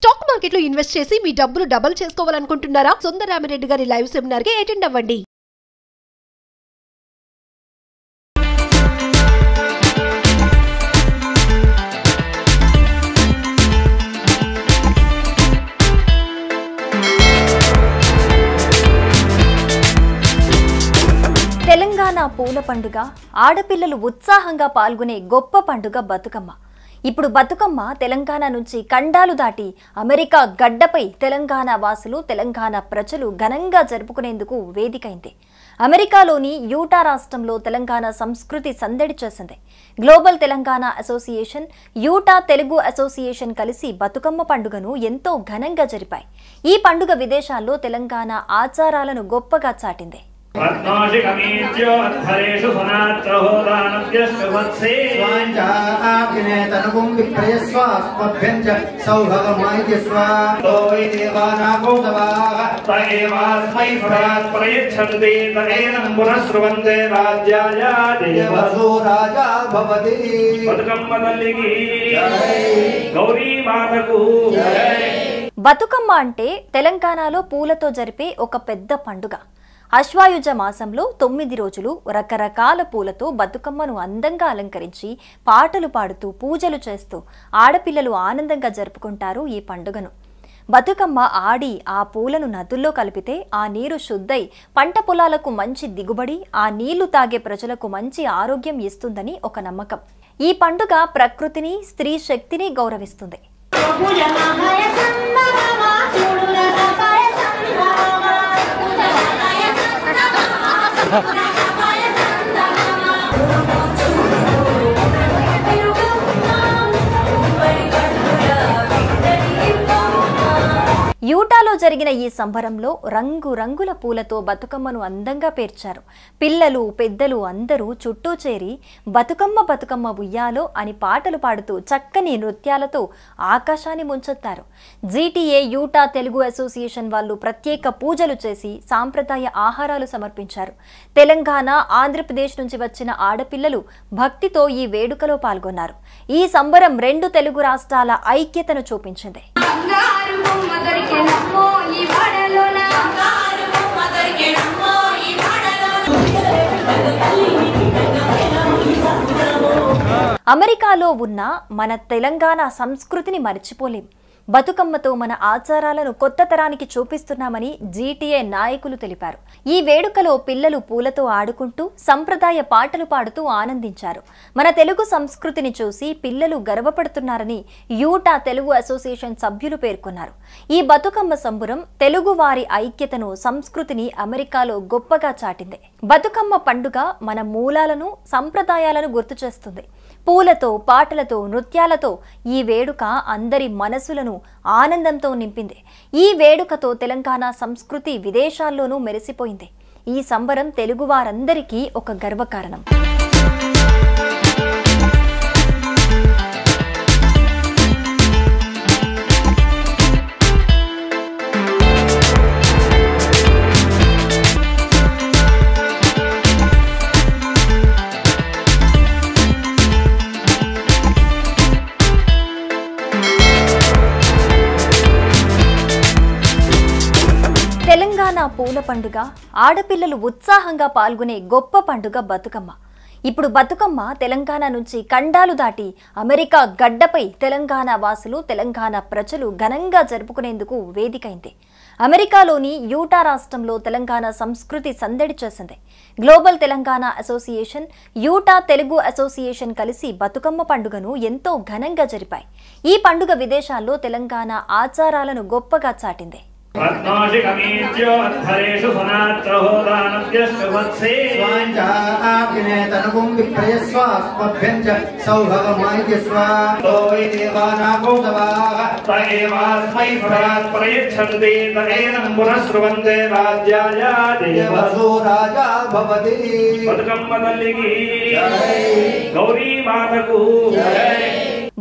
Stock market లో invest చేసి మీ డబ్బులు డబుల్ చేసుకోవాలనుకుంటున్నారా? సుందరరామిరెడ్డి గారి లైవ్ సెమినార్ కి అటెండ్ అవ్వండి. తెలంగాణ పూల పండుగ ఆడపిల్లలు ఉత్సాహంగా పాల్గొనే గొప్ప పండుగ బతుకమ్మ. ఇప్పుడు బతుకమ్మ తెలంగాణ నుంచి ఖండాలు దాటి అమెరికా గడ్డపై తెలంగాణ వాసులు, తెలంగాణ ప్రజలు ఘనంగా జరుపుకునేందుకు వేదికైంది. అమెరికాలోని యూటా రాష్ట్రంలో తెలంగాణ సంస్కృతి సందడి చేసింది. Global Telangana association, Utah Telugu association కలిసి బతుకమ్మ పండుగను ఎంతో ఘనంగా జరిపాయి. ఈ పండుగ విదేశాల్లో తెలంగాణ ఆచారాలను గొప్పగా చాటింది. బతుకమ్మ అంటే తెలంగాణలో పూలతో జరిపే ఒక పెద్ద పండుగ. అశ్వాయుజ మాసంలో 9 రోజులు రకరకాల పూలతో బతుకమ్మను అందంగా అలంకరించి పాటలు పాడుతూ పూజలు చేస్తూ ఆడపిల్లలు ఆనందంగా జరుపుకుంటారు ఈ పండుగను. బతుకమ్మ ఆడి ఆ పూలను నదుల్లో కలిపితే ఆ నీరు శుద్ధై పంట పొలాలకు మంచి దిగుబడి, ఆ నీళ్లు తాగే ప్రజలకు మంచి ఆరోగ్యం ఇస్తుందని ఒక నమ్మకం. ఈ పండుగ ప్రకృతిని, స్త్రీ శక్తిని గౌరవిస్తుంది. యూటాలో జరిగిన ఈ సంబరంలో రంగురంగుల పూలతో బతుకమ్మను అందంగా పేర్చారు. పిల్లలు, పెద్దలు అందరూ చుట్టూ చేరి బతుకమ్మ బతుకమ్మ ఉయ్యాలో అని పాటలు పాడుతూ చక్కని నృత్యాలతో ఆకాశాన్ని ముంచెత్తారు. జీటీఏ యూటా తెలుగు అసోసియేషన్ వాళ్ళు ప్రత్యేక పూజలు చేసి సాంప్రదాయ ఆహారాలు సమర్పించారు. తెలంగాణ, ఆంధ్రప్రదేశ్ నుంచి వచ్చిన ఆడపిల్లలు భక్తితో ఈ వేడుకలో పాల్గొన్నారు. ఈ సంబరం 2 తెలుగు రాష్ట్రాల ఐక్యతను చూపించింది. అమెరికాలో ఉన్న మన తెలంగాణ సంస్కృతిని మర్చిపోలేం. బతుకమ్మతో మన ఆచారాలను కొత్త తరానికి చూపిస్తున్నామని జీటీఏ నాయకులు తెలిపారు. ఈ వేడుకలో పిల్లలు పూలతో ఆడుకుంటూ సంప్రదాయ పాటలు పాడుతూ ఆనందించారు. మన తెలుగు సంస్కృతిని చూసి పిల్లలు గర్వపడుతున్నారని యూటా తెలుగు అసోసియేషన్ సభ్యులు పేర్కొన్నారు. ఈ బతుకమ్మ సంబరం తెలుగు వారి ఐక్యతను, సంస్కృతిని అమెరికాలో గొప్పగా చాటింది. బతుకమ్మ పండుగ మన మూలాలను, సంప్రదాయాలను గుర్తు చేస్తుంది. పూలతో, పాటలతో, నృత్యాలతో ఈ వేడుక అందరి మనసులను ఆనందంతో నింపింది. ఈ వేడుకతో తెలంగాణ సంస్కృతి విదేశాల్లోనూ మెరిసిపోయింది. ఈ సంబరం తెలుగు వారందరికీ ఒక గర్వకారణం. తెలంగాణ పూల పండుగ ఆడపిల్లలు ఉత్సాహంగా పాల్గొనే గొప్ప పండుగ బతుకమ్మ. ఇప్పుడు బతుకమ్మ తెలంగాణ నుంచి ఖండాలు దాటి అమెరికా గడ్డపై తెలంగాణ వాసులు, తెలంగాణ ప్రజలు ఘనంగా జరుపుకునేందుకు వేదికైంది. అమెరికాలోని యూటా రాష్ట్రంలో తెలంగాణ సంస్కృతి సందడి చేసింది. Global Telangana association, Utah Telugu association కలిసి బతుకమ్మ పండుగను ఎంతో ఘనంగా జరిపాయి. ఈ పండుగ విదేశాల్లో తెలంగాణ ఆచారాలను గొప్పగా చాటింది.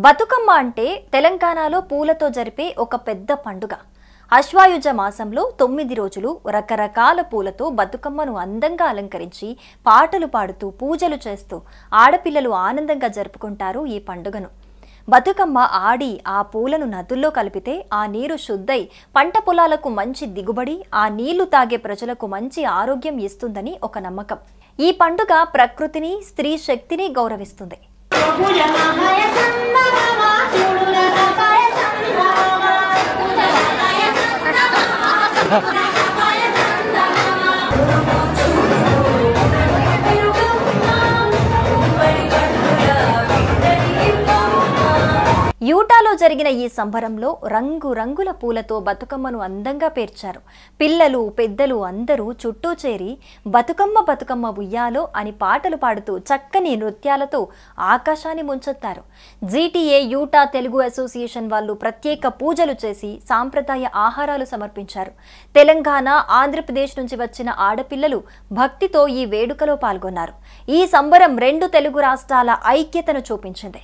బతుకమ్మ అంటే తెలంగాణలో పూలతో జరిపే ఒక పెద్ద పండుగ. అశ్వాయుజ మాసంలో 9 రోజులు రకరకాల పూలతో బతుకమ్మను అందంగా అలంకరించి పాటలు పాడుతూ పూజలు చేస్తూ ఆడపిల్లలు ఆనందంగా జరుపుకుంటారు ఈ పండుగను. బతుకమ్మ ఆడి ఆ పూలను నదుల్లో కలిపితే ఆ నీరు శుద్ధై పంట పొలాలకు మంచి దిగుబడి, ఆ నీళ్లు తాగే ప్రజలకు మంచి ఆరోగ్యం ఇస్తుందని ఒక నమ్మకం. ఈ పండుగ ప్రకృతిని, స్త్రీ శక్తిని గౌరవిస్తుంది. యూటాలో జరిగిన ఈ సంబరంలో రంగురంగుల పూలతో బతుకమ్మను అందంగా పేర్చారు. పిల్లలు, పెద్దలు అందరూ చుట్టూ చేరి బతుకమ్మ బతుకమ్మ ఉయ్యాలో అని పాటలు పాడుతూ చక్కని నృత్యాలతో ఆకాశాన్ని ముంచెత్తారు. జీటీఏ యూటా తెలుగు అసోసియేషన్ వాళ్ళు ప్రత్యేక పూజలు చేసి సాంప్రదాయ ఆహారాలు సమర్పించారు. తెలంగాణ, ఆంధ్రప్రదేశ్ నుంచి వచ్చిన ఆడపిల్లలు భక్తితో ఈ వేడుకలో పాల్గొన్నారు. ఈ సంబరం రెండు తెలుగు రాష్ట్రాల ఐక్యతను చూపించింది.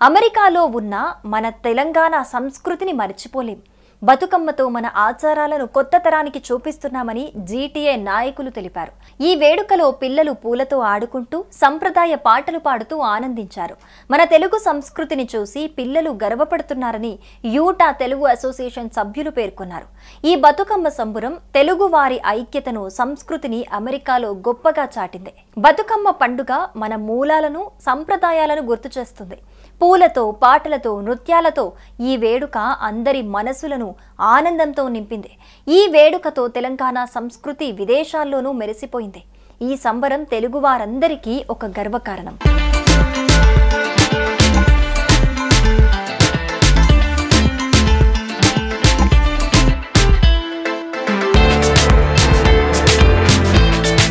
అమెరికాలో ఉన్న మన తెలంగాణ సంస్కృతిని మర్చిపోలేం. బతుకమ్మతో మన ఆచారాలను కొత్త తరానికి చూపిస్తున్నామని జీటీఏ నాయకులు తెలిపారు. ఈ వేడుకలో పిల్లలు పూలతో ఆడుకుంటూ సంప్రదాయ పాటలు పాడుతూ ఆనందించారు. మన తెలుగు సంస్కృతిని చూసి పిల్లలు గర్వపడుతున్నారని యూటా తెలుగు అసోసియేషన్ సభ్యులు పేర్కొన్నారు. ఈ బతుకమ్మ సంబరం తెలుగు వారి ఐక్యతను, సంస్కృతిని అమెరికాలో గొప్పగా చాటింది. బతుకమ్మ పండుగ మన మూలాలను, సంప్రదాయాలను గుర్తు చేస్తుంది. పూలతో, పాటలతో, నృత్యాలతో ఈ వేడుక అందరి మనసులను ఆనందంతో నింపింది. ఈ వేడుకతో తెలంగాణ సంస్కృతి విదేశాల్లోనూ మెరిసిపోయింది. ఈ సంబరం తెలుగు వారందరికీ ఒక గర్వకారణం.